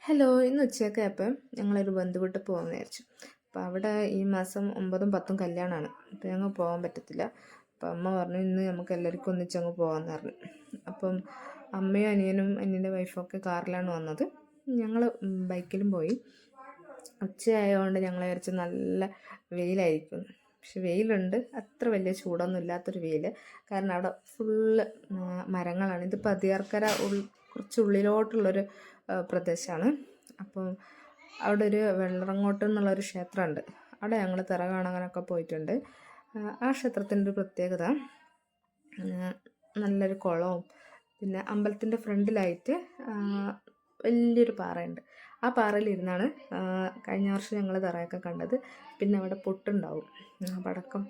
Hello, ഇന്ന് ഉച്ചയൊക്കെ ആയപ്പം ഞങ്ങളൊരു ബന്ധുവീട്ടിൽ പോകാമെന്ന് വിചാരിച്ചു. അപ്പോൾ അവിടെ ഈ മാസം 9ഉം 10ഉം കല്യാണമാണ്. അപ്പോൾ ഞങ്ങൾ പോകാൻ പറ്റത്തില്ല. അപ്പം അമ്മ പറഞ്ഞു ഇന്ന് നമുക്ക് എല്ലാവർക്കും ഒന്നിച്ചങ്ങ് പോകാമെന്ന് പറഞ്ഞു. അപ്പം അമ്മയും അനിയനും അനിയൻ്റെ വൈഫൊക്കെ കാറിലാണ് വന്നത്. ഞങ്ങൾ ബൈക്കിലും പോയി. ഉച്ചയായതുകൊണ്ട് ഞങ്ങൾ വിചാരിച്ചു നല്ല വെയിലായിരിക്കും. പക്ഷെ വെയിലുണ്ട്, അത്ര വലിയ ചൂടൊന്നും ഇല്ലാത്തൊരു വെയിൽ. കാരണം അവിടെ ഫുള്ള് മരങ്ങളാണ്. ഇത് പതിയാർക്കര കുറച്ച് ഉള്ളിലോട്ടുള്ളൊരു പ്രദേശമാണ്. അപ്പം അവിടെ ഒരു വെള്ളറങ്ങോട്ട് എന്നുള്ളൊരു ക്ഷേത്രമുണ്ട്. അവിടെ ഞങ്ങൾ തിറ കാണാനൊക്കെ പോയിട്ടുണ്ട്. ആ ക്ഷേത്രത്തിൻ്റെ ഒരു പ്രത്യേകത നല്ലൊരു കുളവും പിന്നെ അമ്പലത്തിൻ്റെ ഫ്രണ്ടിലായിട്ട് വലിയൊരു പാറയുണ്ട്. ആ പാറയിലിരുന്നാണ് കഴിഞ്ഞ വർഷം ഞങ്ങൾ തറയൊക്കെ കണ്ടത്. പിന്നെ അവിടെ പൊട്ടുണ്ടാവും, പടക്കം.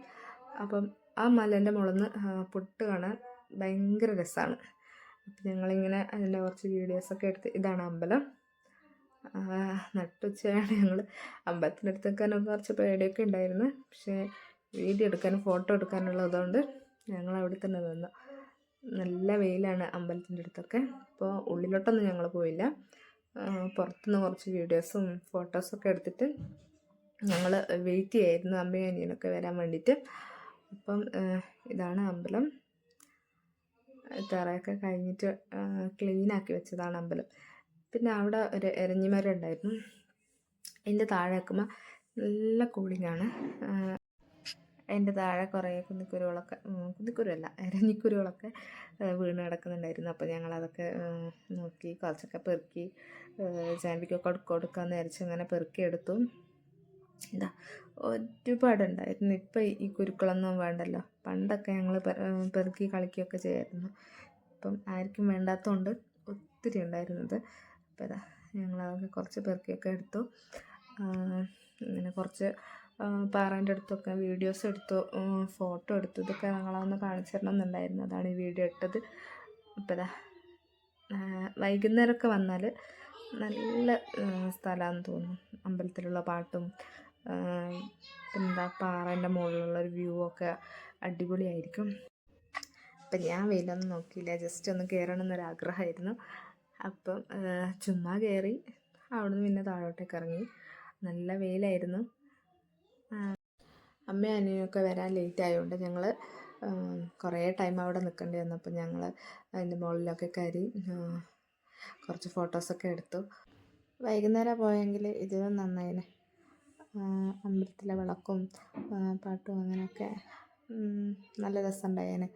അപ്പം ആ മലേൻ്റെ മുകളിൽ നിന്ന് പൊട്ട് കാണാൻ ഭയങ്കര രസമാണ്. അപ്പം ഞങ്ങളിങ്ങനെ അതിൻ്റെ കുറച്ച് വീഡിയോസൊക്കെ എടുത്ത്, ഇതാണ് അമ്പലം. നട്ടുച്ചയാണ് ഞങ്ങൾ അമ്പലത്തിൻ്റെ അടുത്തേക്കാനൊക്കെ കുറച്ച് പേടിയൊക്കെ ഉണ്ടായിരുന്നു. പക്ഷേ വീഡിയോ എടുക്കാനും ഫോട്ടോ എടുക്കാനുള്ളതുകൊണ്ട് ഞങ്ങൾ അവിടെ തന്നെ നിന്നു. നല്ല വെയിലാണ് അമ്പലത്തിൻ്റെ അടുത്തൊക്കെ. അപ്പോൾ ഉള്ളിലോട്ടൊന്നും ഞങ്ങൾ പോയില്ല. പുറത്തുനിന്ന് കുറച്ച് വീഡിയോസും ഫോട്ടോസൊക്കെ എടുത്തിട്ട് ഞങ്ങൾ വെയിറ്റ് ചെയ്യായിരുന്നു അമ്മയും അനിയനൊക്കെ വരാൻ വേണ്ടിയിട്ട്. അപ്പം ഇതാണ് അമ്പലം. തറയൊക്കെ കഴിഞ്ഞിട്ട് ക്ലീനാക്കി വെച്ചതാണ് അമ്പലം. പിന്നെ അവിടെ ഒരു എരഞ്ഞിമരം ഉണ്ടായിരുന്നു. അതിൻ്റെ താഴെ നിൽക്കുമ്പോൾ നല്ല കൂളിങ്ങാണ്. അതിൻ്റെ താഴെ കുറേ കുന്നിക്കുരുകളൊക്കെ, കുന്നിക്കുരുവല്ല എരഞ്ഞിക്കുരുകളൊക്കെ വീണ് കിടക്കുന്നുണ്ടായിരുന്നു. അപ്പോൾ ഞങ്ങളതൊക്കെ നോക്കി കുറച്ചൊക്കെ പെറുക്കി ചാമ്പിക്കൊക്കെ കൊടുക്കാമെന്ന് വിചാരിച്ച് അങ്ങനെ പെറുക്കിയെടുത്തു. എന്താ ഒരുപാടുണ്ടായിരുന്നു. ഇപ്പം ഈ കുരുക്കളൊന്നും വേണ്ടല്ലോ. പണ്ടൊക്കെ ഞങ്ങൾ പെറുക്കി കളിക്കുകയൊക്കെ ചെയ്യായിരുന്നു. ഇപ്പം ആർക്കും വേണ്ടാത്തതുകൊണ്ട് ഒത്തിരി ഉണ്ടായിരുന്നത്. അപ്പോൾ ഇതാ ഞങ്ങളതൊക്കെ കുറച്ച് പെറുക്കിയൊക്കെ എടുത്തു. ഇങ്ങനെ കുറച്ച് പാറേൻ്റെ അടുത്തൊക്കെ വീഡിയോസ് എടുത്തു, ഫോട്ടോ എടുത്തു. ഇതൊക്കെ ഞങ്ങളൊന്ന് കാണിച്ചു തരണം എന്നുണ്ടായിരുന്നു. അതാണ് ഈ വീഡിയോ ഇട്ടത്. അപ്പോൾ ഇതാ വൈകുന്നേരമൊക്കെ വന്നാൽ നല്ല സ്ഥലമാണെന്ന് തോന്നുന്നു. അമ്പലത്തിലുള്ള പാട്ടും എന്താ പാറേൻ്റെ മുകളിലുള്ളൊരു വ്യൂ ഒക്കെ അടിപൊളിയായിരിക്കും. അപ്പം ഞാൻ വെയിലൊന്നും നോക്കിയില്ല, ജസ്റ്റ് ഒന്ന് കയറണം എന്നൊരാഗ്രഹമായിരുന്നു. അപ്പം ചുമ്മാ കയറി. അവിടുന്ന് പിന്നെ താഴോട്ടേക്ക് ഇറങ്ങി. നല്ല വെയിലായിരുന്നു. അമ്മയും അനിയനൊക്കെ വരാൻ ലേറ്റ് ആയതുകൊണ്ട് ഞങ്ങൾ കുറേ ടൈം അവിടെ നിൽക്കേണ്ടി വന്നു. അപ്പം ഞങ്ങൾ അതിൻ്റെ മുകളിലൊക്കെ കയറി കുറച്ച് ഫോട്ടോസൊക്കെ എടുത്തു. വൈകുന്നേരം പോയെങ്കിൽ ഇതിലും നന്നായിന്. അമ്പലത്തിലെ വിളക്കും പാട്ടും അങ്ങനെയൊക്കെ നല്ല രസമുണ്ടായേനെ.